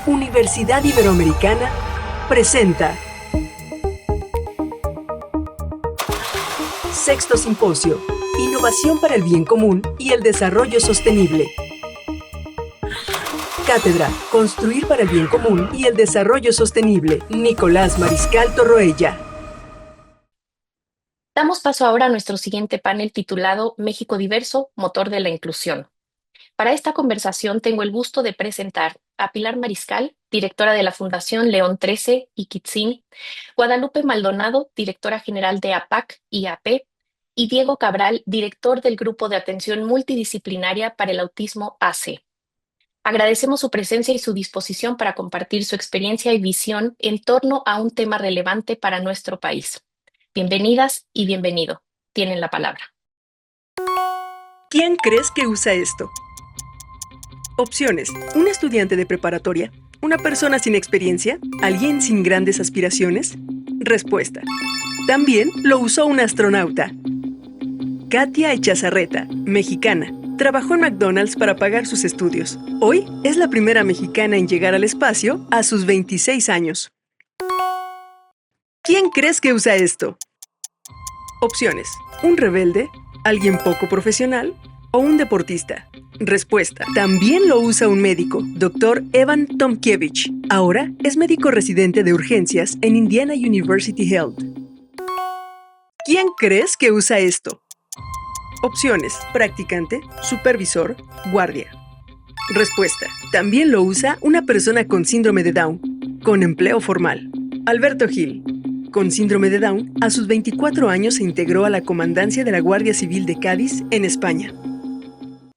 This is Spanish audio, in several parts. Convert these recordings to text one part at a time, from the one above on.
Universidad Iberoamericana presenta Sexto Simposio, Innovación para el Bien Común y el Desarrollo Sostenible. Cátedra, Construir para el Bien Común y el Desarrollo Sostenible, Nicolás Mariscal Torroella. Damos paso ahora a nuestro siguiente panel titulado México Diverso, Motor de la Inclusión. Para esta conversación tengo el gusto de presentar a Pilar Mariscal, directora de la Fundación León 13 y Kitzin, Guadalupe Maldonado, directora general de APAC y AP, y Diego Cabral, director del Grupo de Atención Multidisciplinaria para el Autismo AC. Agradecemos su presencia y su disposición para compartir su experiencia y visión en torno a un tema relevante para nuestro país. Bienvenidas y bienvenido. Tienen la palabra. ¿Quién crees que usa esto? Opciones: un estudiante de preparatoria, una persona sin experiencia, alguien sin grandes aspiraciones. Respuesta: también lo usó un astronauta. Katia Echazarreta, mexicana, trabajó en McDonald's para pagar sus estudios. Hoy es la primera mexicana en llegar al espacio a sus 26 años. ¿Quién crees que usa esto? Opciones: un rebelde, alguien poco profesional o un deportista. Respuesta: también lo usa un médico, Dr. Evan Tomkiewicz. Ahora es médico residente de urgencias en Indiana University Health. ¿Quién crees que usa esto? Opciones: practicante, supervisor, guardia. Respuesta: también lo usa una persona con síndrome de Down, con empleo formal. Alberto Gil, con síndrome de Down, a sus 24 años se integró a la comandancia de la Guardia Civil de Cádiz, en España.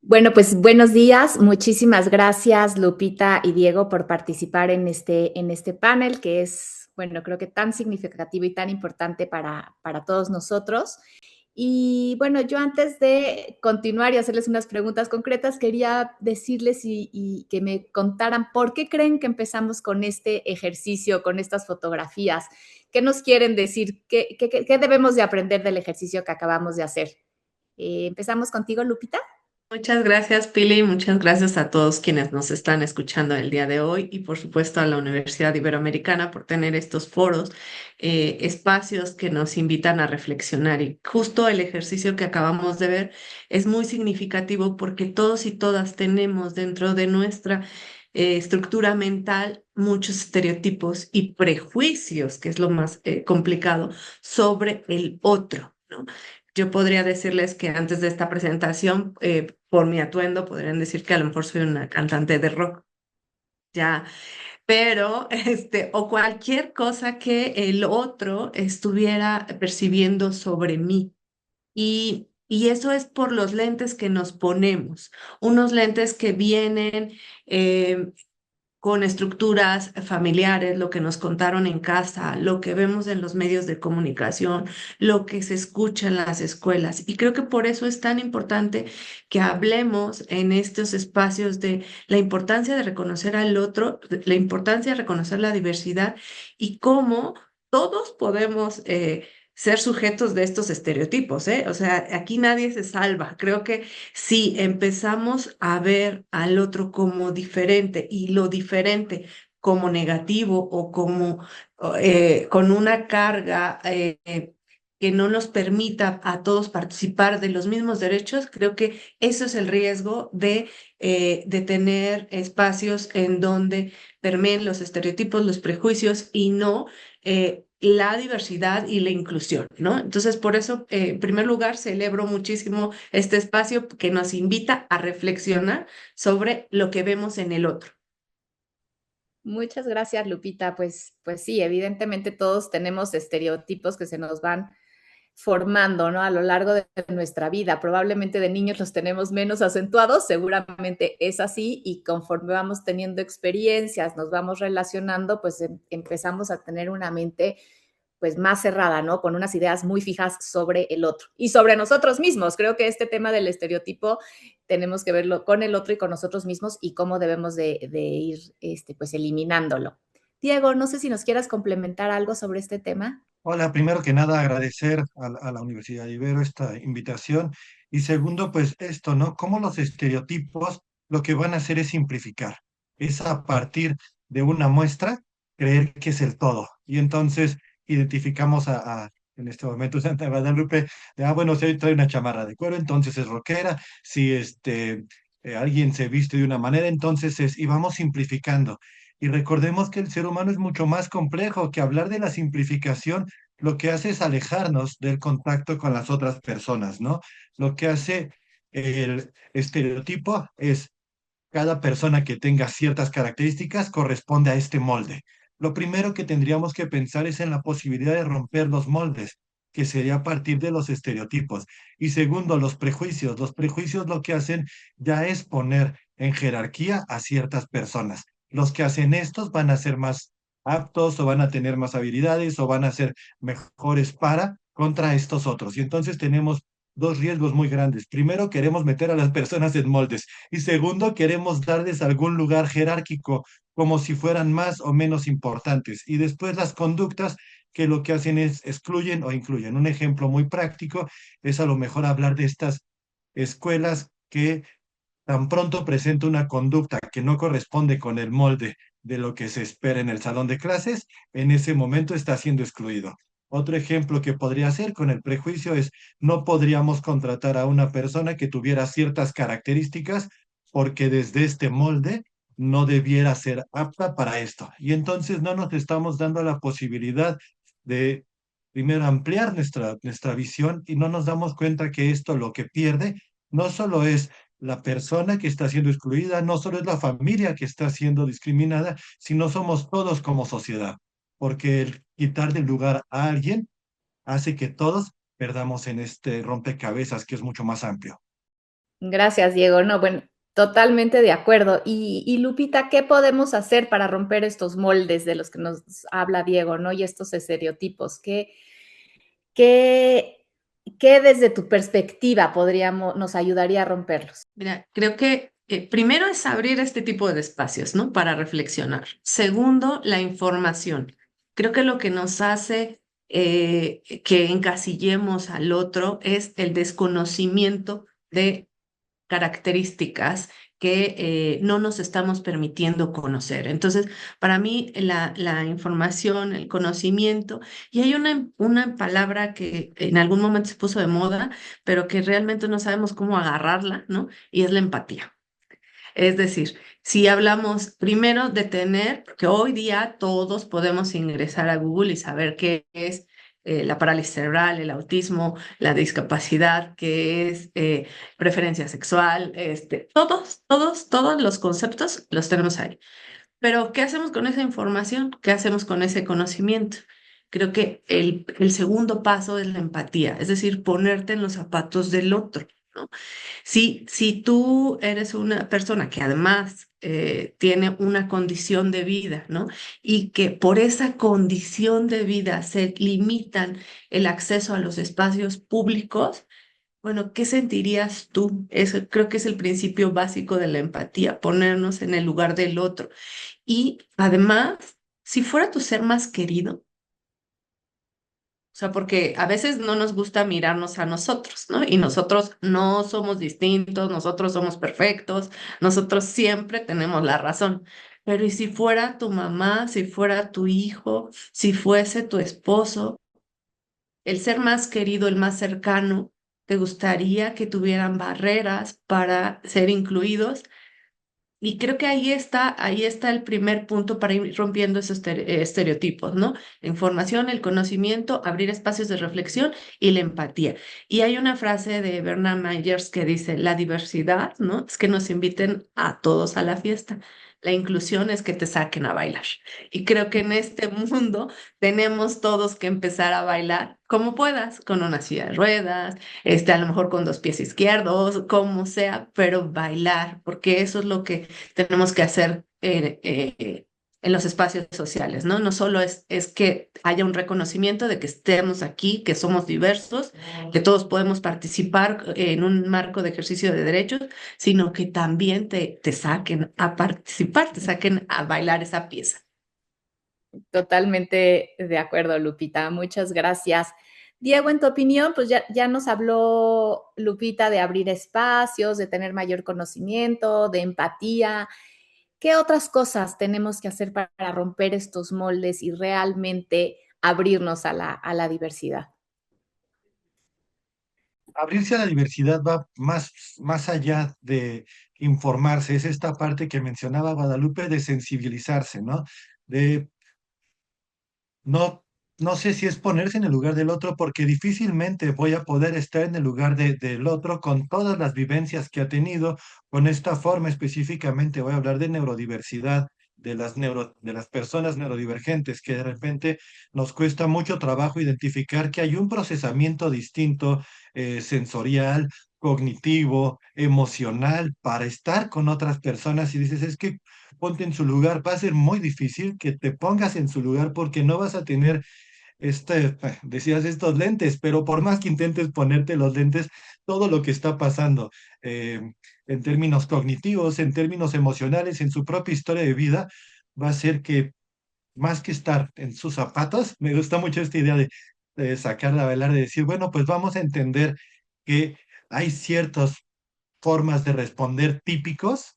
Bueno, pues buenos días. Muchísimas gracias, Lupita y Diego, por participar en este panel que es, bueno, creo que tan significativo y tan importante para todos nosotros. Y bueno, yo antes de continuar y hacerles unas preguntas concretas, quería decirles y que me contaran por qué creen que empezamos con este ejercicio, con estas fotografías. ¿Qué nos quieren decir? ¿Qué debemos de aprender del ejercicio que acabamos de hacer? Empezamos contigo, Lupita. Muchas gracias, Pili. Muchas gracias a todos quienes nos están escuchando el día de hoy y por supuesto a la Universidad Iberoamericana por tener estos foros, espacios que nos invitan a reflexionar. Y justo el ejercicio que acabamos de ver es muy significativo porque todos y todas tenemos dentro de nuestra estructura mental muchos estereotipos y prejuicios, que es lo más complicado, sobre el otro, ¿no? Yo podría decirles que antes de esta presentación, por mi atuendo, podrían decir que a lo mejor soy una cantante de rock, ya, pero, o cualquier cosa que el otro estuviera percibiendo sobre mí. Y eso es por los lentes que nos ponemos, unos lentes que vienen con estructuras familiares, lo que nos contaron en casa, lo que vemos en los medios de comunicación, lo que se escucha en las escuelas. Y creo que por eso es tan importante que hablemos en estos espacios de la importancia de reconocer al otro, la importancia de reconocer la diversidad y cómo todos podemos ser sujetos de estos estereotipos, ¿eh? O sea, aquí nadie se salva. Creo que si empezamos a ver al otro como diferente y lo diferente como negativo o como con una carga que no nos permita a todos participar de los mismos derechos, creo que eso es el riesgo de tener espacios en donde permeen los estereotipos, los prejuicios y no la diversidad y la inclusión, ¿no? Entonces, por eso, en primer lugar, celebro muchísimo este espacio que nos invita a reflexionar sobre lo que vemos en el otro. Muchas gracias, Lupita. Pues sí, evidentemente todos tenemos estereotipos que se nos van formando, ¿no? A lo largo de nuestra vida. Probablemente de niños los tenemos menos acentuados, seguramente es así, y conforme vamos teniendo experiencias, nos vamos relacionando, pues empezamos a tener una mente pues más cerrada, ¿no? Con unas ideas muy fijas sobre el otro y sobre nosotros mismos. Creo que este tema del estereotipo tenemos que verlo con el otro y con nosotros mismos y cómo debemos de ir pues eliminándolo. Diego, no sé si nos quieras complementar algo sobre este tema. Hola, primero que nada agradecer a la Universidad Ibero esta invitación y segundo, pues esto, ¿no? Cómo los estereotipos lo que van a hacer es simplificar. Es a partir de una muestra, creer que es el todo. Y entonces identificamos en este momento Santa Guadalupe, bueno, si hoy trae una chamarra de cuero, entonces es rockera, si alguien se viste de una manera, entonces y vamos simplificando. Y recordemos que el ser humano es mucho más complejo, que hablar de la simplificación lo que hace es alejarnos del contacto con las otras personas, ¿no? Lo que hace el estereotipo es cada persona que tenga ciertas características corresponde a este molde. Lo primero que tendríamos que pensar es en la posibilidad de romper los moldes, que sería a partir de los estereotipos. Y segundo, los prejuicios. Los prejuicios lo que hacen ya es poner en jerarquía a ciertas personas. Los que hacen estos van a ser más aptos o van a tener más habilidades o van a ser mejores para contra estos otros. Y entonces tenemos dos riesgos muy grandes. Primero, queremos meter a las personas en moldes. Y segundo, queremos darles algún lugar jerárquico, como si fueran más o menos importantes. Y después las conductas que lo que hacen es excluyen o incluyen. Un ejemplo muy práctico es a lo mejor hablar de estas escuelas que tan pronto presenta una conducta que no corresponde con el molde de lo que se espera en el salón de clases, en ese momento está siendo excluido. Otro ejemplo que podría ser con el prejuicio es no podríamos contratar a una persona que tuviera ciertas características porque desde este molde no debiera ser apta para esto. Y entonces no nos estamos dando la posibilidad de primero ampliar nuestra visión y no nos damos cuenta que esto lo que pierde no solo es la persona que está siendo excluida, no solo es la familia que está siendo discriminada, sino somos todos como sociedad, porque el quitar del lugar a alguien hace que todos perdamos en este rompecabezas que es mucho más amplio. Gracias, Diego. No, bueno, totalmente de acuerdo. Y Lupita, ¿qué podemos hacer para romper estos moldes de los que nos habla Diego, ¿no? Y estos estereotipos. ¿Qué, qué desde tu perspectiva nos ayudaría a romperlos? Mira, creo que primero es abrir este tipo de espacios, ¿no? Para reflexionar. Segundo, la información. Creo que lo que nos hace que encasillemos al otro es el desconocimiento de características que no nos estamos permitiendo conocer. Entonces, para mí, la información, el conocimiento, y hay una palabra que en algún momento se puso de moda, pero que realmente no sabemos cómo agarrarla, ¿no? Y es la empatía. Es decir, si hablamos primero de tener, porque hoy día todos podemos ingresar a Google y saber qué es la parálisis cerebral, el autismo, la discapacidad, qué es preferencia sexual, todos los conceptos los tenemos ahí. Pero, ¿qué hacemos con esa información? ¿Qué hacemos con ese conocimiento? Creo que el segundo paso es la empatía, es decir, ponerte en los zapatos del otro, ¿no? Si tú eres una persona que además tiene una condición de vida, ¿no? Y que por esa condición de vida se limitan el acceso a los espacios públicos, bueno, ¿qué sentirías tú? Eso creo que es el principio básico de la empatía, ponernos en el lugar del otro. Y además, si fuera tu ser más querido, o sea, porque a veces no nos gusta mirarnos a nosotros, ¿no? Y nosotros no somos distintos, nosotros somos perfectos, nosotros siempre tenemos la razón. Pero ¿y si fuera tu mamá, si fuera tu hijo, si fuese tu esposo, el ser más querido, el más cercano, te gustaría que tuvieran barreras para ser incluidos? Y creo que ahí está el primer punto para ir rompiendo esos estereotipos, ¿no? La información, el conocimiento, abrir espacios de reflexión y la empatía. Y hay una frase de Bernard Myers que dice, la diversidad, ¿no? Es que nos inviten a todos a la fiesta. La inclusión es que te saquen a bailar. Y creo que en este mundo tenemos todos que empezar a bailar como puedas, con una silla de ruedas, a lo mejor con dos pies izquierdos, como sea, pero bailar, porque eso es lo que tenemos que hacer en los espacios sociales, ¿no? No solo es que haya un reconocimiento de que estemos aquí, que somos diversos, que todos podemos participar en un marco de ejercicio de derechos, sino que también te saquen a participar, te saquen a bailar esa pieza. Totalmente de acuerdo, Lupita. Muchas gracias. Diego, en tu opinión, pues ya nos habló Lupita de abrir espacios, de tener mayor conocimiento, de empatía. ¿Qué otras cosas tenemos que hacer para romper estos moldes y realmente abrirnos a la diversidad? Abrirse a la diversidad va más allá de informarse, es esta parte que mencionaba Guadalupe de sensibilizarse, ¿no? De no, no sé si es ponerse en el lugar del otro, porque difícilmente voy a poder estar en el lugar del otro con todas las vivencias que ha tenido, con esta forma específicamente. Voy a hablar de neurodiversidad, de las personas neurodivergentes, que de repente nos cuesta mucho trabajo identificar que hay un procesamiento distinto, sensorial, cognitivo, emocional, para estar con otras personas. Y dices, es que ponte en su lugar. Va a ser muy difícil que te pongas en su lugar porque no vas a tener decías estos lentes, pero por más que intentes ponerte los lentes, todo lo que está pasando eh, en términos cognitivos, en términos emocionales, en su propia historia de vida, va a ser que más que estar en sus zapatos, me gusta mucho esta idea de sacarla a bailar, de decir, bueno, pues vamos a entender que hay ciertas formas de responder típicos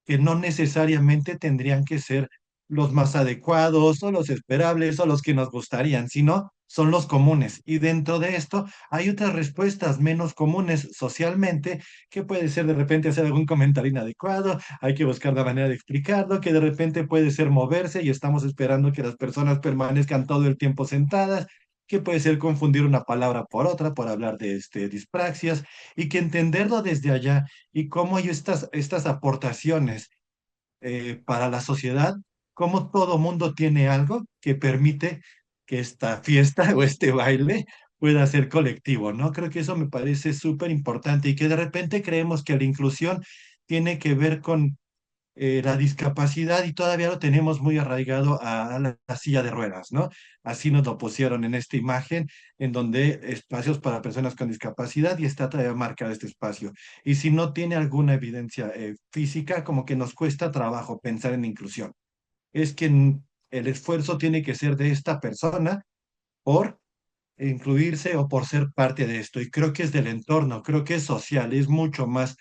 que no necesariamente tendrían que ser los más adecuados o los esperables o los que nos gustarían, sino son los comunes. Y dentro de esto hay otras respuestas menos comunes socialmente, que puede ser de repente hacer algún comentario inadecuado, hay que buscar la manera de explicarlo, que de repente puede ser moverse y estamos esperando que las personas permanezcan todo el tiempo sentadas, que puede ser confundir una palabra por otra, por hablar de dispraxias, y que entenderlo desde allá y cómo hay estas aportaciones para la sociedad, cómo todo mundo tiene algo que permite que esta fiesta o este baile pueda ser colectivo, ¿no? Creo que eso me parece súper importante y que de repente creemos que la inclusión tiene que ver con la discapacidad y todavía lo tenemos muy arraigado a la silla de ruedas, ¿no? Así nos lo pusieron en esta imagen, en donde espacios para personas con discapacidad y está todavía marcado este espacio. Y si no tiene alguna evidencia física, como que nos cuesta trabajo pensar en inclusión. Es que el esfuerzo tiene que ser de esta persona por incluirse o por ser parte de esto. Y creo que es del entorno, creo que es social, es mucho más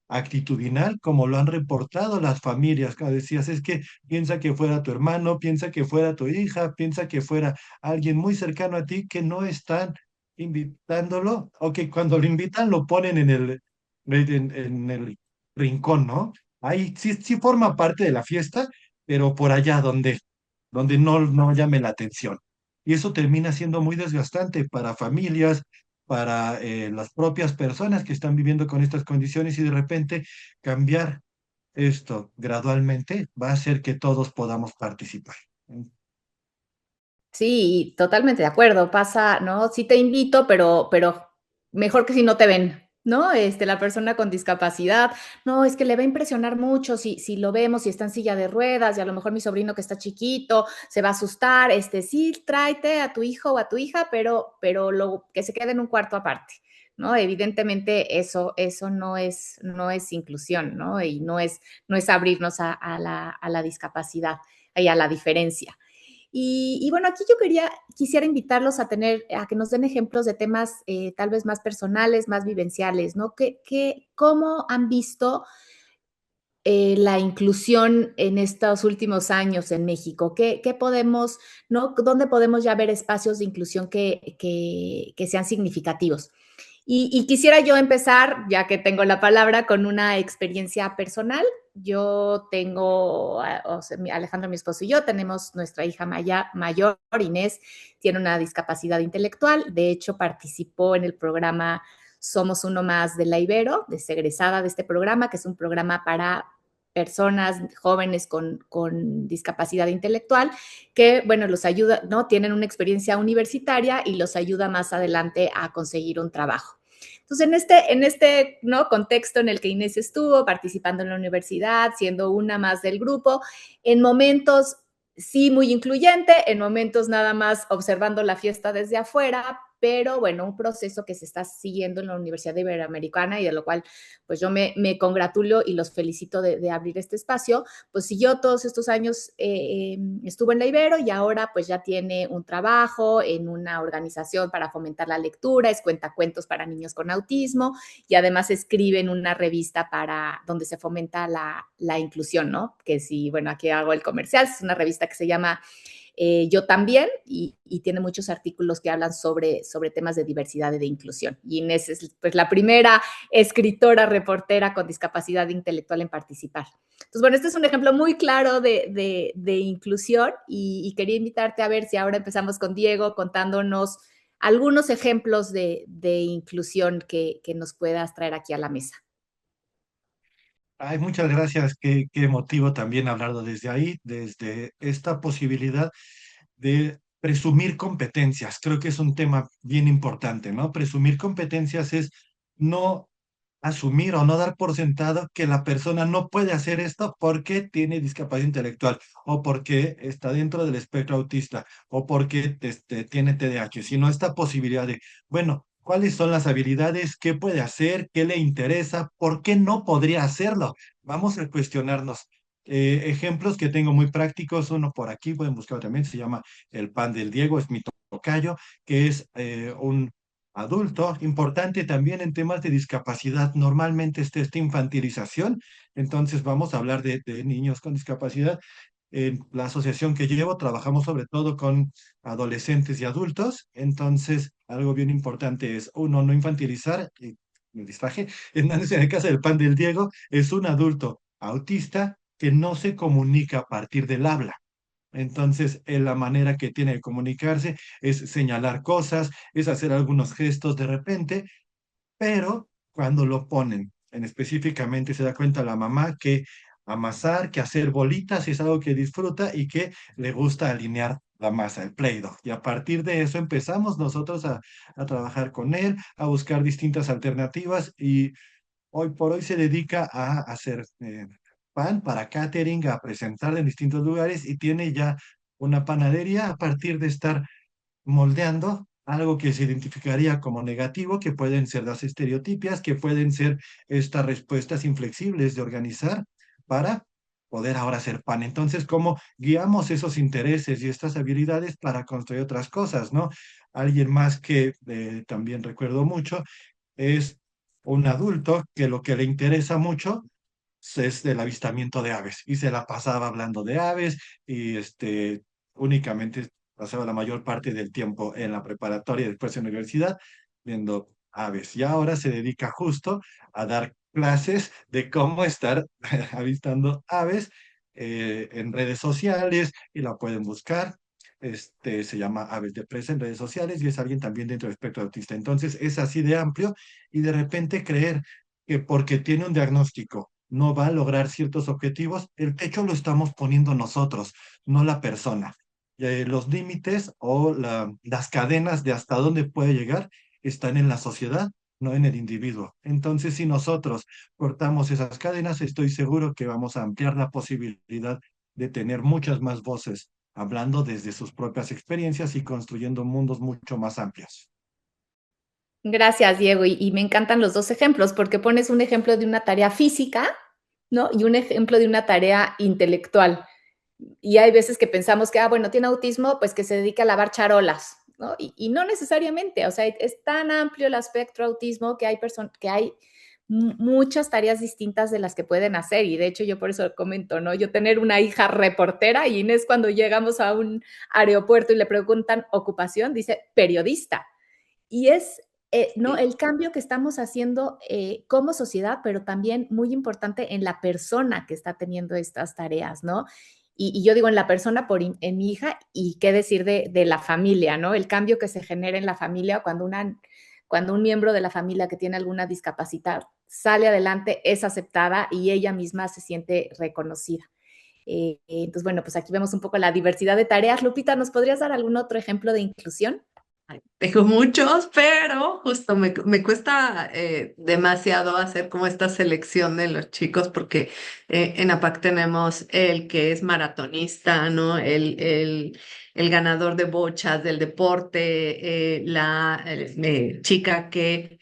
actitudinal, como lo han reportado las familias. Como decías, es que piensa que fuera tu hermano, piensa que fuera tu hija, piensa que fuera alguien muy cercano a ti que no están invitándolo, o que cuando lo invitan lo ponen en el rincón, ¿no? Ahí sí, sí forma parte de la fiesta, pero por allá donde no llame la atención. Y eso termina siendo muy desgastante para familias, para las propias personas que están viviendo con estas condiciones, y de repente cambiar esto gradualmente va a hacer que todos podamos participar. Sí, totalmente de acuerdo. Pasa, ¿no? Sí te invito, pero mejor que si no te ven, ¿no? La persona con discapacidad, no, es que le va a impresionar mucho si lo vemos, si está en silla de ruedas, y a lo mejor mi sobrino que está chiquito se va a asustar. Sí, tráete a tu hijo o a tu hija, pero que se quede en un cuarto aparte, ¿no? Evidentemente eso no es inclusión, ¿no? Y no es abrirnos a la discapacidad y a la diferencia. Y bueno, aquí yo quisiera invitarlos a que nos den ejemplos de temas tal vez más personales, más vivenciales, ¿no? ¿Cómo han visto la inclusión en estos últimos años en México? ¿Qué podemos, ¿no? ¿Dónde podemos ya ver espacios de inclusión que sean significativos? Y quisiera yo empezar, ya que tengo la palabra, con una experiencia personal. Yo tengo, o sea, Alejandro, mi esposo y yo, tenemos nuestra hija mayor, Inés, tiene una discapacidad intelectual. De hecho, participó en el programa Somos Uno Más de la Ibero, es egresada de este programa, que es un programa para personas jóvenes con discapacidad intelectual, que, bueno, los ayuda, ¿no? Tienen una experiencia universitaria y los ayuda más adelante a conseguir un trabajo. Entonces, en este ¿no? contexto en el que Inés estuvo participando en la universidad, siendo una más del grupo, en momentos sí muy incluyente, en momentos nada más observando la fiesta desde afuera, pero bueno, un proceso que se está siguiendo en la Universidad Iberoamericana y de lo cual pues yo me congratulo y los felicito de abrir este espacio, pues siguió todos estos años, estuvo en la Ibero y ahora pues ya tiene un trabajo en una organización para fomentar la lectura, es cuentacuentos para niños con autismo y además escribe en una revista donde se fomenta la inclusión, ¿no? Que sí, bueno, aquí hago el comercial, es una revista que se llama Yo También y tiene muchos artículos que hablan sobre temas de diversidad y de inclusión. Y Inés es pues la primera escritora, reportera con discapacidad intelectual en participar. Entonces, bueno, este es un ejemplo muy claro de inclusión y quería invitarte a ver si ahora empezamos con Diego contándonos algunos ejemplos de inclusión que nos puedas traer aquí a la mesa. Ay, muchas gracias. Qué emotivo también hablarlo desde ahí, desde esta posibilidad de presumir competencias. Creo que es un tema bien importante, ¿no? Presumir competencias es no asumir o no dar por sentado que la persona no puede hacer esto porque tiene discapacidad intelectual o porque está dentro del espectro autista o porque tiene TDAH, sino esta posibilidad de, bueno, ¿cuáles son las habilidades? ¿Qué puede hacer? ¿Qué le interesa? ¿Por qué no podría hacerlo? Vamos a cuestionarnos. Ejemplos que tengo muy prácticos, uno por aquí, pueden buscarlo también, se llama el pan del Diego, es mi tocayo, que es un adulto, importante también en temas de discapacidad. Normalmente está esta infantilización, entonces vamos a hablar de niños con discapacidad. En la asociación que llevo trabajamos sobre todo con adolescentes y adultos, entonces algo bien importante es, uno, no infantilizar, y me distraje, entonces en el caso del pan del Diego, es un adulto autista que no se comunica a partir del habla. Entonces, la manera que tiene de comunicarse es señalar cosas, es hacer algunos gestos de repente, pero cuando lo ponen, en específicamente se da cuenta la mamá que amasar, que hacer bolitas es algo que disfruta y que le gusta alinear la masa, el Play-Doh. Y a partir de eso empezamos nosotros a trabajar con él, a buscar distintas alternativas y hoy por hoy se dedica a hacer pan para catering, a presentar en distintos lugares y tiene ya una panadería a partir de estar moldeando algo que se identificaría como negativo, que pueden ser las estereotipias, que pueden ser estas respuestas inflexibles de organizar para poder ahora hacer pan. Entonces, ¿cómo guiamos esos intereses y estas habilidades para construir otras cosas, ¿no? Alguien más que también recuerdo mucho es un adulto que lo que le interesa mucho es el avistamiento de aves y se la pasaba hablando de aves y únicamente pasaba la mayor parte del tiempo en la preparatoria y después en la universidad viendo aves y ahora se dedica justo a dar clases de cómo estar avistando aves en redes sociales y la pueden buscar. Se llama Aves de Presa en redes sociales y es alguien también dentro del espectro autista. Entonces es así de amplio y de repente creer que porque tiene un diagnóstico no va a lograr ciertos objetivos, el techo lo estamos poniendo nosotros, no la persona. Los límites o las cadenas de hasta dónde puede llegar están en la sociedad, no en el individuo. Entonces, si nosotros cortamos esas cadenas, estoy seguro que vamos a ampliar la posibilidad de tener muchas más voces hablando desde sus propias experiencias y construyendo mundos mucho más amplios. Gracias, Diego. Y me encantan los dos ejemplos porque pones un ejemplo de una tarea física, ¿no? Y un ejemplo de una tarea intelectual. Y hay veces que pensamos que, bueno, tiene autismo, pues que se dedica a lavar charolas, ¿no? Y no necesariamente, o sea, es tan amplio el espectro autismo que hay muchas tareas distintas de las que pueden hacer. Y de hecho yo por eso comento, ¿no? Yo tener una hija reportera y Inés cuando llegamos a un aeropuerto y le preguntan ocupación, dice periodista. Y es ¿no? El cambio que estamos haciendo como sociedad, pero también muy importante en la persona que está teniendo estas tareas, ¿no? Y yo digo en la persona en mi hija y qué decir de la familia, ¿no? El cambio que se genera en la familia cuando un miembro de la familia que tiene alguna discapacidad sale adelante, es aceptada y ella misma se siente reconocida. Entonces, bueno, pues aquí vemos un poco la diversidad de tareas. Lupita, ¿nos podrías dar algún otro ejemplo de inclusión? Tengo muchos, pero justo me cuesta demasiado hacer como esta selección de los chicos porque en APAC tenemos el que es maratonista, ¿no? El ganador de bochas del deporte, la chica que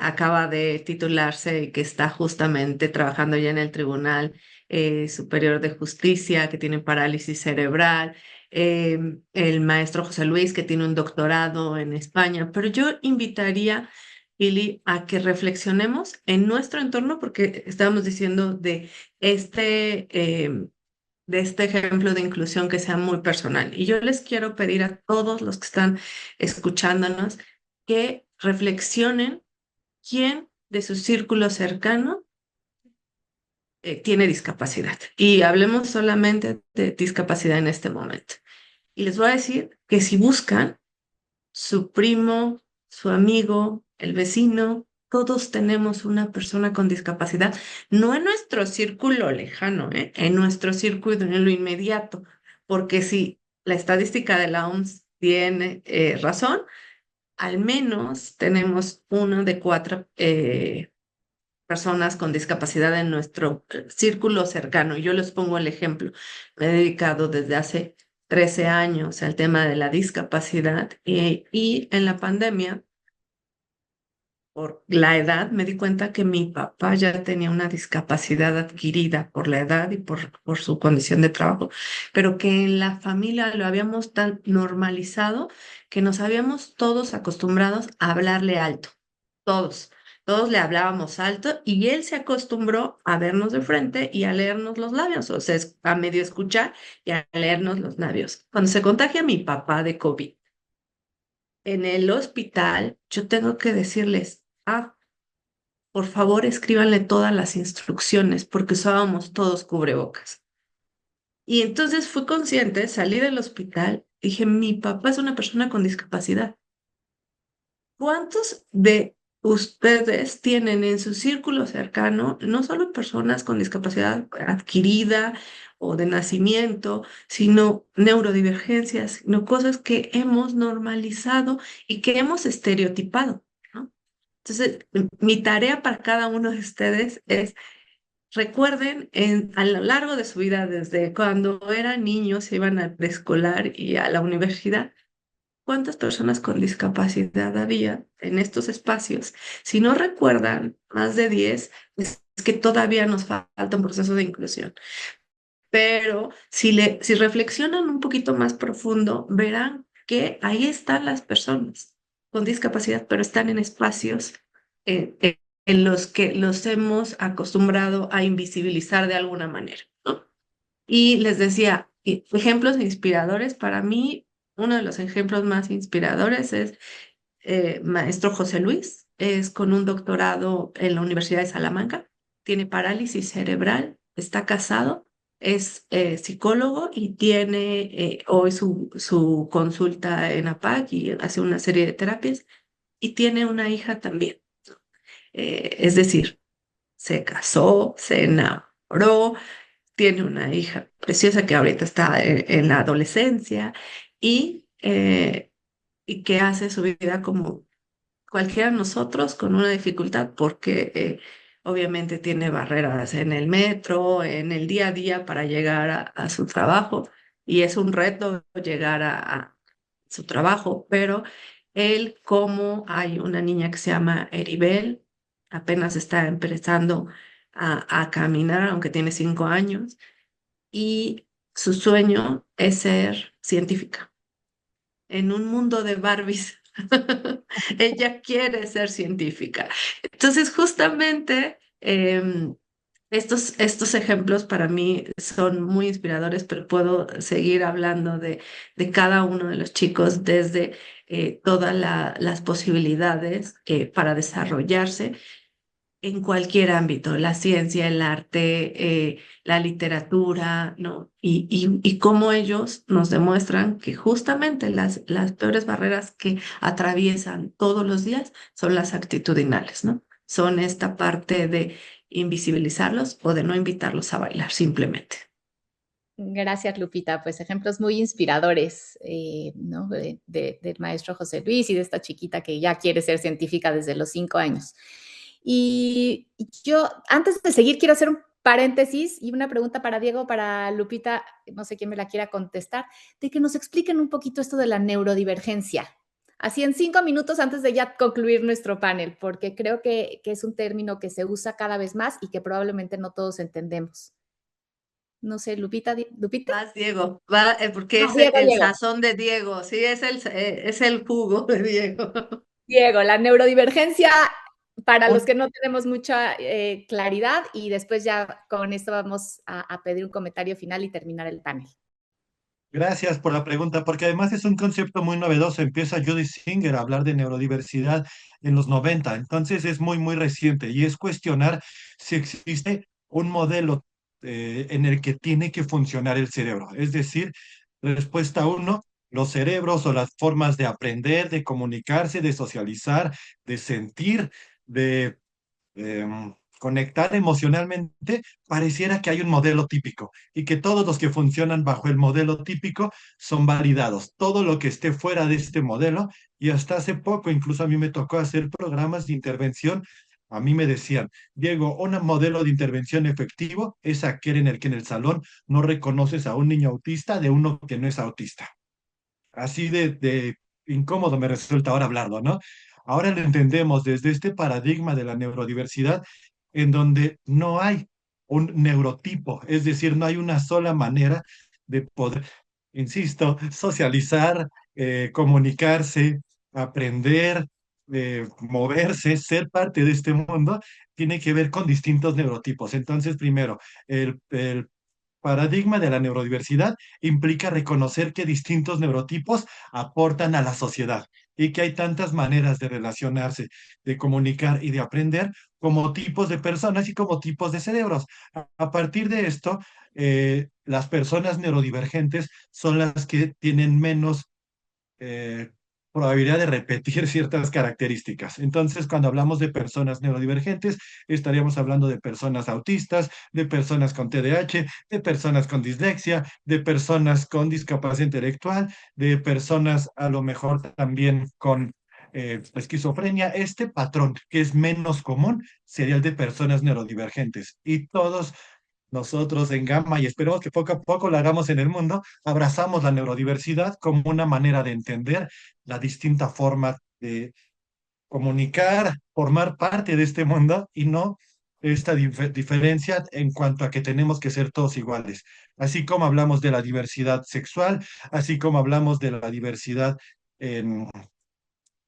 acaba de titularse y que está justamente trabajando ya en el Tribunal Superior de Justicia, que tiene parálisis cerebral, el maestro José Luis, que tiene un doctorado en España, pero yo invitaría, Pili, a que reflexionemos en nuestro entorno, porque estábamos diciendo de este ejemplo de inclusión que sea muy personal. Y yo les quiero pedir a todos los que están escuchándonos que reflexionen quién de su círculo cercano tiene discapacidad. Y hablemos solamente de discapacidad en este momento. Y les voy a decir que si buscan su primo, su amigo, el vecino, todos tenemos una persona con discapacidad, no en nuestro círculo lejano, en nuestro círculo en lo inmediato, porque si la estadística de la OMS tiene razón, al menos tenemos una de cuatro personas con discapacidad en nuestro círculo cercano. Yo les pongo el ejemplo. Me he dedicado desde hace 13 años al tema de la discapacidad y en la pandemia, por la edad, me di cuenta que mi papá ya tenía una discapacidad adquirida por la edad y por su condición de trabajo, pero que en la familia lo habíamos tan normalizado que nos habíamos todos acostumbrados a hablarle alto, todos. Todos le hablábamos alto y él se acostumbró a vernos de frente y a leernos los labios, o sea, a medio escuchar y a leernos los labios. Cuando se contagia mi papá de COVID en el hospital, yo tengo que decirles, por favor, escríbanle todas las instrucciones porque usábamos todos cubrebocas. Y entonces fui consciente, salí del hospital, dije, mi papá es una persona con discapacidad. ¿Cuántos de ustedes tienen en su círculo cercano no solo personas con discapacidad adquirida o de nacimiento, sino neurodivergencias, sino cosas que hemos normalizado y que hemos estereotipado, ¿no? Entonces, mi tarea para cada uno de ustedes es recuerden a lo largo de su vida, desde cuando eran niños, se iban al preescolar y a la universidad, ¿cuántas personas con discapacidad había en estos espacios? Si no recuerdan más de 10, es que todavía nos falta un proceso de inclusión. Pero si reflexionan un poquito más profundo, verán que ahí están las personas con discapacidad, pero están en espacios en los que los hemos acostumbrado a invisibilizar de alguna manera, ¿no? Y les decía, ejemplos inspiradores, para mí, uno de los ejemplos más inspiradores es maestro José Luis, es con un doctorado en la Universidad de Salamanca, tiene parálisis cerebral, está casado, es psicólogo y tiene hoy su consulta en APAC y hace una serie de terapias y tiene una hija también. Es decir, se casó, se enamoró, tiene una hija preciosa que ahorita está en la adolescencia y que hace su vida como cualquiera de nosotros con una dificultad porque obviamente tiene barreras en el metro, en el día a día para llegar a su trabajo y es un reto llegar a su trabajo, pero él como hay una niña que se llama Eribel, apenas está empezando a caminar, aunque tiene 5 años, y su sueño es ser científica en un mundo de Barbies. Ella quiere ser científica. Entonces, justamente estos ejemplos para mí son muy inspiradores, pero puedo seguir hablando de cada uno de los chicos desde todas las posibilidades para desarrollarse en cualquier ámbito, la ciencia, el arte, la literatura, ¿no? Y cómo ellos nos demuestran que justamente las peores barreras que atraviesan todos los días son las actitudinales, ¿no? Son esta parte de invisibilizarlos o de no invitarlos a bailar, simplemente. Gracias, Lupita. Pues ejemplos muy inspiradores, ¿no? Del maestro José Luis y de esta chiquita que ya quiere ser científica desde los 5 años. Y yo, antes de seguir, quiero hacer un paréntesis y una pregunta para Diego, para Lupita, no sé quién me la quiera contestar, de que nos expliquen un poquito esto de la neurodivergencia. Así en 5 minutos antes de ya concluir nuestro panel, porque creo que es un término que se usa cada vez más y que probablemente no todos entendemos. No sé, Lupita, Lupita. Vas, Diego, va, porque No, es Diego, el Diego. sazón de Diego, sí, es el jugo de Diego. Diego, la neurodivergencia, para los Un- que no tenemos mucha claridad, y después ya con esto vamos a pedir un comentario final y terminar el panel. Gracias por la pregunta, porque además es un concepto muy novedoso. Empieza Judith Singer a hablar de neurodiversidad en los 90, entonces es muy, muy reciente y es cuestionar si existe un modelo en el que tiene que funcionar el cerebro. Es decir, respuesta uno, los cerebros o las formas de aprender, de comunicarse, de socializar, de sentir, de conectar emocionalmente, pareciera que hay un modelo típico y que todos los que funcionan bajo el modelo típico son validados. Todo lo que esté fuera de este modelo, y hasta hace poco, incluso a mí me tocó hacer programas de intervención. A mí me decían, Diego, un modelo de intervención efectivo es aquel en el que en el salón no reconoces a un niño autista de uno que no es autista. Así de incómodo me resulta ahora hablarlo, ¿no? Ahora lo entendemos desde este paradigma de la neurodiversidad, en donde no hay un neurotipo, es decir, no hay una sola manera de poder, insisto, socializar, comunicarse, aprender, moverse, ser parte de este mundo, tiene que ver con distintos neurotipos. Entonces, primero, el paradigma de la neurodiversidad implica reconocer que distintos neurotipos aportan a la sociedad y que hay tantas maneras de relacionarse, de comunicar y de aprender como tipos de personas y como tipos de cerebros. A partir de esto, las personas neurodivergentes son las que tienen menos eh, probabilidad de repetir ciertas características. Entonces, cuando hablamos de personas neurodivergentes, estaríamos hablando de personas autistas, de personas con TDAH, de personas con dislexia, de personas con discapacidad intelectual, de personas a lo mejor también con esquizofrenia. Este patrón, que es menos común, sería el de personas neurodivergentes. Y todos nosotros en Gamma, y esperemos que poco a poco lo hagamos en el mundo, abrazamos la neurodiversidad como una manera de entender la distinta forma de comunicar, formar parte de este mundo y no esta diferencia en cuanto a que tenemos que ser todos iguales. Así como hablamos de la diversidad sexual, así como hablamos de la diversidad en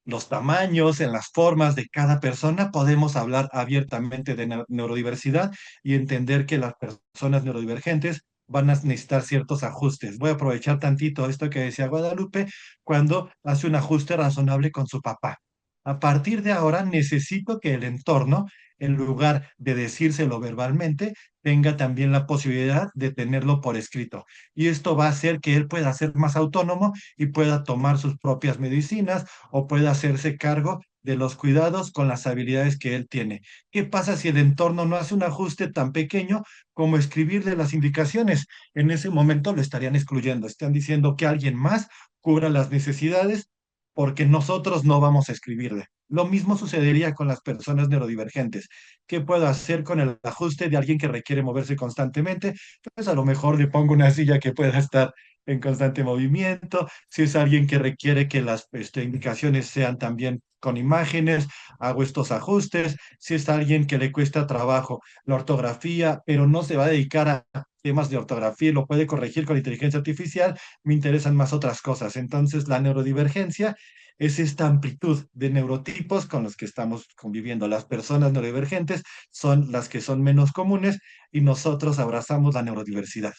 los tamaños, en las formas de cada persona, podemos hablar abiertamente de neurodiversidad y entender que las personas neurodivergentes van a necesitar ciertos ajustes. Voy a aprovechar tantito esto que decía Guadalupe cuando hace un ajuste razonable con su papá. A partir de ahora necesito que el entorno, en lugar de decírselo verbalmente, tenga también la posibilidad de tenerlo por escrito. Y esto va a hacer que él pueda ser más autónomo y pueda tomar sus propias medicinas o pueda hacerse cargo de los cuidados con las habilidades que él tiene. ¿Qué pasa si el entorno no hace un ajuste tan pequeño como escribirle las indicaciones? En ese momento lo estarían excluyendo, están diciendo que alguien más cubra las necesidades porque nosotros no vamos a escribirle. Lo mismo sucedería con las personas neurodivergentes. ¿Qué puedo hacer con el ajuste de alguien que requiere moverse constantemente? Pues a lo mejor le pongo una silla que pueda estar en constante movimiento. Si es alguien que requiere que las indicaciones sean también con imágenes, hago estos ajustes. Si es alguien que le cuesta trabajo la ortografía, pero no se va a dedicar a temas de ortografía y lo puede corregir con inteligencia artificial, me interesan más otras cosas. Entonces, la neurodivergencia es esta amplitud de neurotipos con los que estamos conviviendo. Las personas neurodivergentes son las que son menos comunes y nosotros abrazamos la neurodiversidad.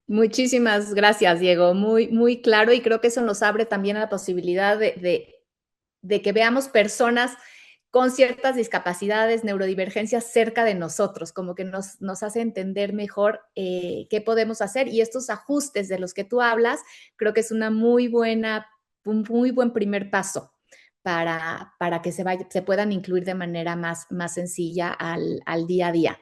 Muchísimas gracias, Diego. Muy, muy claro, y creo que eso nos abre también a la posibilidad de que veamos personas con ciertas discapacidades, neurodivergencias cerca de nosotros, como que nos hace entender mejor qué podemos hacer, y estos ajustes de los que tú hablas, creo que es un muy buen primer paso para que se puedan incluir de manera más sencilla al día a día.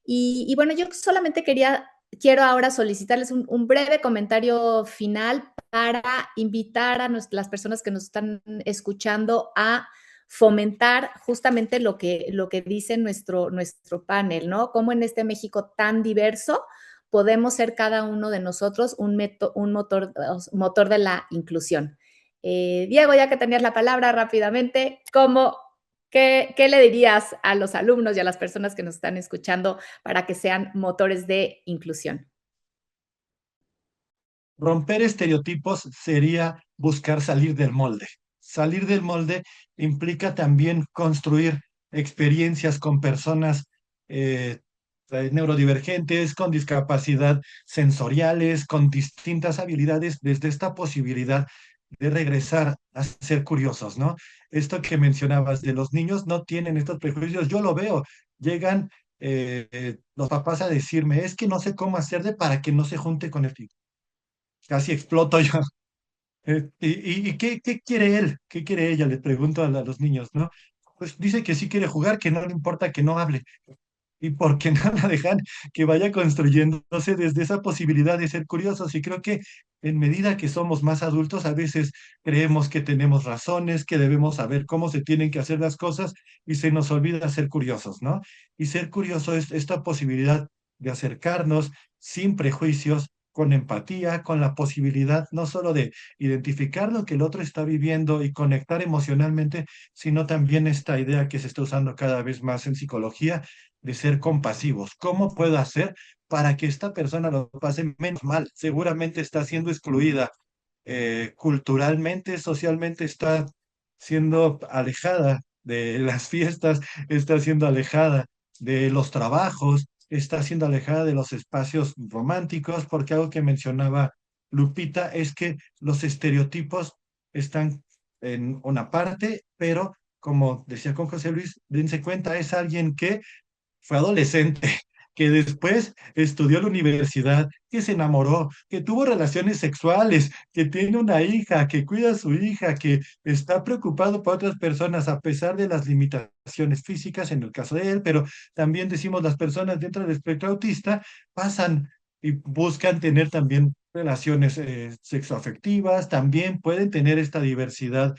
Y bueno, yo solamente quería quiero ahora solicitarles un breve comentario final para invitar a las personas que nos están escuchando a fomentar justamente lo que dice nuestro panel, ¿no? Cómo en este México tan diverso podemos ser cada uno de nosotros un motor de la inclusión. Diego, ya que tenías la palabra rápidamente, ¿qué le dirías a los alumnos y a las personas que nos están escuchando para que sean motores de inclusión? Romper estereotipos sería buscar salir del molde. Salir del molde implica también construir experiencias con personas eh, neurodivergentes, con discapacidad sensoriales, con distintas habilidades, desde esta posibilidad de regresar a ser curiosos, ¿no? Esto que mencionabas de los niños no tienen estos prejuicios, yo lo veo, llegan los papás a decirme, es que no sé cómo hacerle para que no se junte con el tipo. Casi exploto yo. ¿Y qué quiere él? ¿Qué quiere ella? Le pregunto a los niños, ¿no? Pues dice que sí quiere jugar, que no le importa que no hable. ¿Y por qué no la dejan que vaya construyéndose desde esa posibilidad de ser curiosos? Y creo que en medida que somos más adultos, a veces creemos que tenemos razones, que debemos saber cómo se tienen que hacer las cosas y se nos olvida ser curiosos, ¿no? Y ser curioso es esta posibilidad de acercarnos sin prejuicios, con empatía, con la posibilidad no solo de identificar lo que el otro está viviendo y conectar emocionalmente, sino también esta idea que se está usando cada vez más en psicología de ser compasivos. ¿Cómo puedo hacer para que esta persona lo pase menos mal? Seguramente está siendo excluida culturalmente, socialmente, está siendo alejada de las fiestas, está siendo alejada de los trabajos, está siendo alejada de los espacios románticos, porque algo que mencionaba Lupita es que los estereotipos están en una parte, pero como decía con José Luis, dense cuenta, es alguien que fue adolescente, que después estudió en la universidad, que se enamoró, que tuvo relaciones sexuales, que tiene una hija, que cuida a su hija, que está preocupado por otras personas a pesar de las limitaciones físicas en el caso de él, pero también decimos las personas dentro del espectro autista pasan y buscan tener también relaciones sexoafectivas, también pueden tener esta diversidad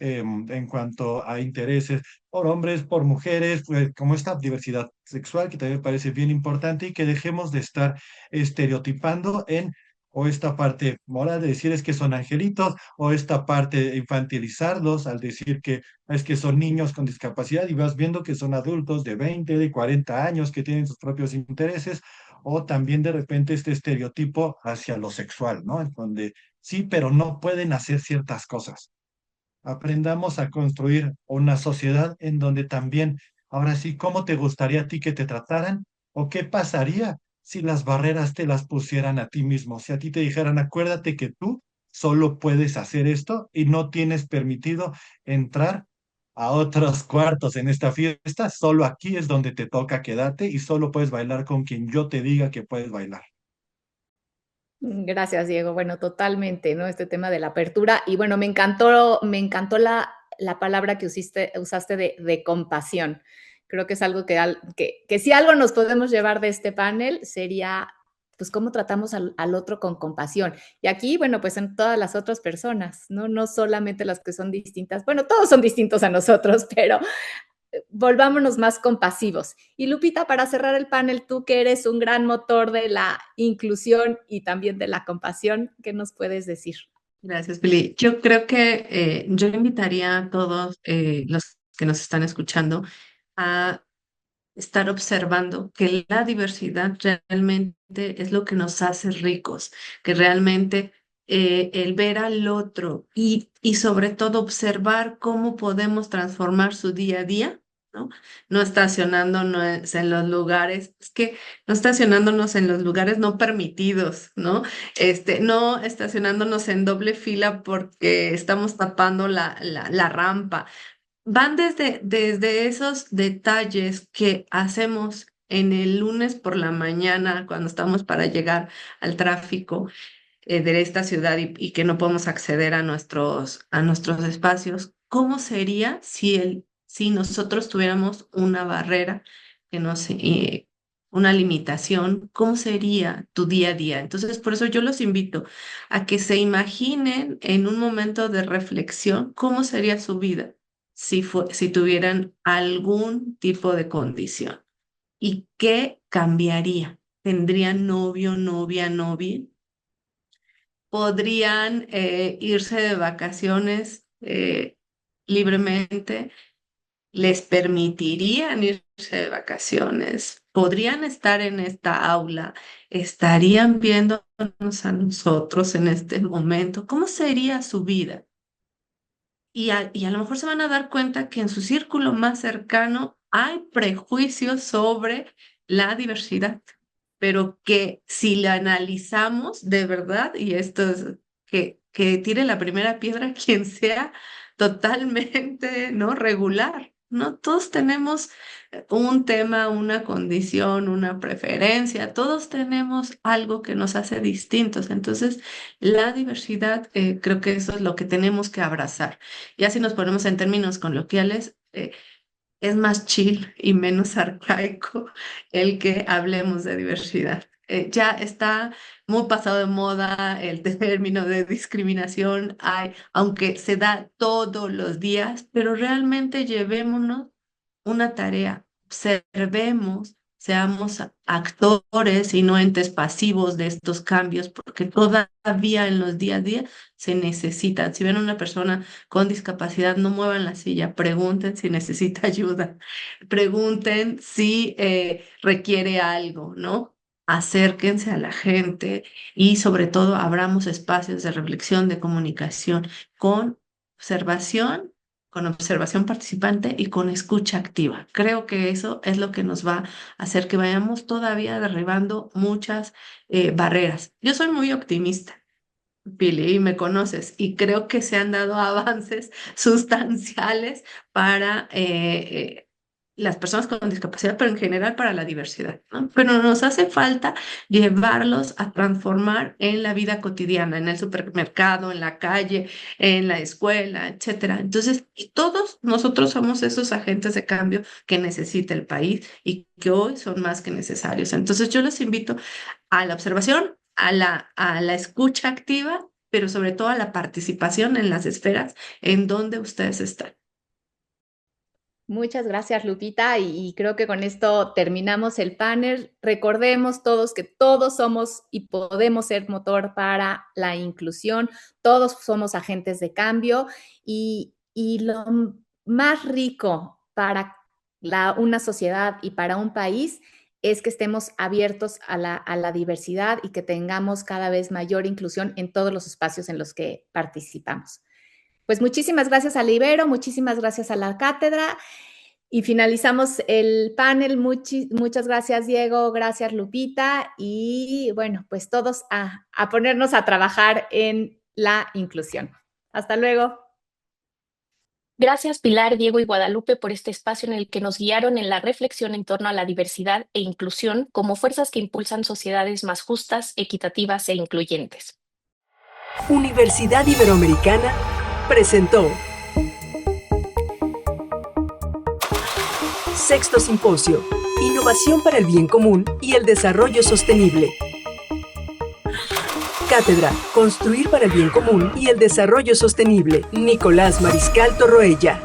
en cuanto a intereses por hombres, por mujeres, pues, como esta diversidad sexual que también me parece bien importante y que dejemos de estar estereotipando en o esta parte moral de decir es que son angelitos o esta parte de infantilizarlos al decir que es que son niños con discapacidad y vas viendo que son adultos de 20, de 40 años que tienen sus propios intereses o también de repente este estereotipo hacia lo sexual, ¿no? En donde sí, pero no pueden hacer ciertas cosas. Aprendamos a construir una sociedad en donde también, ahora sí, ¿cómo te gustaría a ti que te trataran? ¿O qué pasaría si las barreras te las pusieran a ti mismo? Si a ti te dijeran, acuérdate que tú solo puedes hacer esto y no tienes permitido entrar a otros cuartos en esta fiesta, solo aquí es donde te toca quedarte y solo puedes bailar con quien yo te diga que puedes bailar. Gracias, Diego. Bueno, totalmente, ¿no? Este tema de la apertura. Y bueno, me encantó la palabra que usaste de compasión. Creo que es algo que si algo nos podemos llevar de este panel sería, pues, cómo tratamos al otro con compasión. Y aquí, bueno, pues en todas las otras personas, ¿no? No solamente las que son distintas. Bueno, todos son distintos a nosotros, pero volvámonos más compasivos. Y Lupita, para cerrar el panel, tú que eres un gran motor de la inclusión y también de la compasión, ¿qué nos puedes decir? Gracias, Pili. Yo creo que yo invitaría a todos los que nos están escuchando a estar observando que la diversidad realmente es lo que nos hace ricos, que realmente el ver al otro y sobre todo observar cómo podemos transformar su día a día, ¿no? No estacionándonos en los lugares, es que no estacionándonos en los lugares no permitidos, ¿no? No estacionándonos en doble fila porque estamos tapando la rampa. Van desde esos detalles que hacemos en el lunes por la mañana cuando estamos para llegar al tráfico de esta ciudad y que no podemos acceder a nuestros espacios. ¿Cómo sería si nosotros tuviéramos una barrera que nos una limitación, ¿cómo sería tu día a día? Entonces, por eso yo los invito a que se imaginen en un momento de reflexión cómo sería su vida si tuvieran algún tipo de condición y qué cambiaría. ¿Tendrían novio, novia, novia? ¿Podrían irse de vacaciones libremente? ¿Les permitirían irse de vacaciones? ¿Podrían estar en esta aula? ¿Estarían viéndonos a nosotros en este momento? ¿Cómo sería su vida? Y a lo mejor se van a dar cuenta que en su círculo más cercano hay prejuicios sobre la diversidad, pero que si la analizamos de verdad, y esto es que tire la primera piedra quien sea totalmente no regular, ¿no? Todos tenemos un tema, una condición, una preferencia, todos tenemos algo que nos hace distintos. Entonces, la diversidad, creo que eso es lo que tenemos que abrazar. Ya si nos ponemos en términos coloquiales, es más chill y menos arcaico el que hablemos de diversidad. Ya está muy pasado de moda el término de discriminación, aunque se da todos los días, pero realmente llevémonos una tarea, observemos, seamos actores y no entes pasivos de estos cambios, porque todavía en los día a día se necesitan. Si ven a una persona con discapacidad, no muevan la silla, pregunten si necesita ayuda, pregunten si requiere algo, ¿no? Acérquense a la gente y sobre todo abramos espacios de reflexión, de comunicación observación, con observación participante y con escucha activa. Creo que eso es lo que nos va a hacer que vayamos todavía derribando muchas barreras. Yo soy muy optimista, Pili, y me conoces, y creo que se han dado avances sustanciales para las personas con discapacidad, pero en general para la diversidad, ¿no? Pero nos hace falta llevarlos a transformar en la vida cotidiana, en el supermercado, en la calle, en la escuela, etcétera. Entonces, y todos nosotros somos esos agentes de cambio que necesita el país y que hoy son más que necesarios. Entonces, yo les invito a la observación, a la escucha activa, pero sobre todo a la participación en las esferas en donde ustedes están. Muchas gracias, Lupita, y creo que con esto terminamos el panel. Recordemos todos que todos somos y podemos ser motor para la inclusión, todos somos agentes de cambio y lo más rico para una sociedad y para un país es que estemos abiertos a la diversidad y que tengamos cada vez mayor inclusión en todos los espacios en los que participamos. Pues muchísimas gracias a Ibero, muchísimas gracias a la cátedra y finalizamos el panel. Muchas gracias, Diego, gracias, Lupita, y bueno, pues todos a ponernos a trabajar en la inclusión. Hasta luego. Gracias, Pilar, Diego y Guadalupe, por este espacio en el que nos guiaron en la reflexión en torno a la diversidad e inclusión como fuerzas que impulsan sociedades más justas, equitativas e incluyentes. Universidad Iberoamericana presentó Sexto Simposio, Innovación para el Bien Común y el Desarrollo Sostenible. Cátedra, Construir para el Bien Común y el Desarrollo Sostenible, Nicolás Mariscal Torroella.